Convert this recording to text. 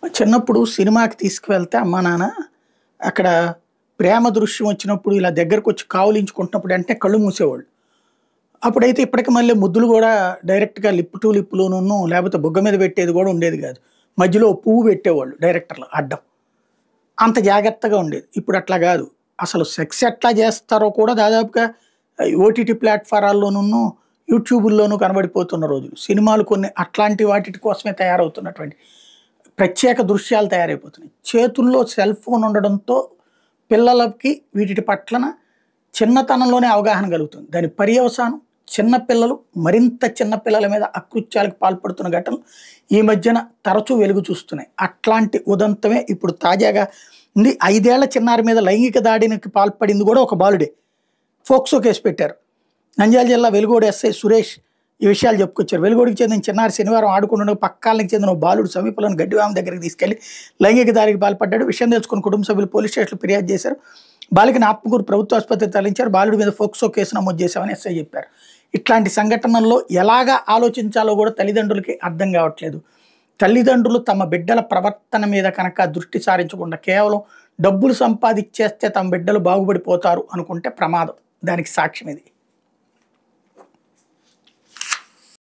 చిన్నప్పుడు సినిమాకి తీసుకువెళ్తే అమ్మా నాన్న అక్కడ ప్రేమ దృశ్యం వచ్చినప్పుడు ఇలా దగ్గరకొచ్చి కావులించుకుంటున్నప్పుడు వెంటనే కళ్ళు మూసేవాళ్ళు. అప్పుడైతే ఇప్పటికి మళ్ళీ ముద్దులు గూడా డైరెక్ట్‌గా లిప్ టు లిప్‌లోనును లేపోతే బుగ్గ మీద పెట్టేది గూడా ఉండేది గాదు. మధ్యలో ఓ పువ్వు పెట్టేవాళ్ళు డైరెక్టర్లు అడ్డం. అంత జాగ్రత్తగా ఉండేది. ఇప్పుడు అట్లా గాదు. అసలు సెక్స్ ఎట్లా జేస్తారో కూడా దాదాపుగా ఓటీటీ ప్లాట్‌ఫారాల్లోనును, యూట్యూబుల్లోనూ కనబడిపోతున్న రోజులు. సినిమాలు కొన్ని అట్లాంటి వాటిటి కోసమే తయారవుతున్నటువంటి ప్రత్యేక దృశ్యాలు తయారైపోతున్నాయి. చేతుల్లో సెల్ ఫోన్ ఉండడంతో పిల్లలకి వీటిటి పట్లన చిన్నతనంలోనే అవగాహన కలుగుతుంది. దాని పర్యవసానం చిన్న పిల్లలు మరింత చిన్న పిల్లల మీద అకృత్యాలకు పాల్పడుతున్న ఘటనలు ఈ మధ్యన తరచూ వెలుగు చూస్తున్నాయి. అట్లాంటి ఉదంతమే ఇప్పుడు తాజాగా ఉంది. 5 ఏళ్ల చిన్నారి మీద లైంగిక దాడికి పాల్పడింది కూడా ఒక బాలుడే. ఫోక్సో కేసు పెట్టారు. నంద్యాల జిల్లా వెలుగోడు ఎస్ఐ సురేష్ ఈ విషయాలు చెప్పుకొచ్చారు. వెలుగోడికి చెందిన చిన్నారి శనివారం ఆడుకుంటుండగా పక్కాలకి చెందిన ఓ బాలుడు సమీపంలోని గడ్డివామ దగ్గరికి తీసుకెళ్లి లైంగిక దాడికి పాల్పడ్డాడు. విషయం తెలుసుకున్న కుటుంబ సభ్యులు పోలీస్ స్టేషన్లో ఫిర్యాదు చేశారు. బాలికను ఆత్మకూరు ప్రభుత్వ ఆసుపత్రికి తరలించారు. బాలుడి మీద ఫోక్సో కేసు నమోదు చేశామని ఎస్ఐ చెప్పారు. ఇట్లాంటి సంఘటనల్లో ఎలాగా ఆలోచించాలో కూడా తల్లిదండ్రులకి అర్థం కావట్లేదు. తల్లిదండ్రులు తమ బిడ్డల ప్రవర్తన మీద కనుక దృష్టి సారించకుండా కేవలం డబ్బులు సంపాదించేస్తే తమ బిడ్డలు బాగుపడిపోతారు అనుకుంటే ప్రమాదం. దానికి సాక్ష్యం ఇది.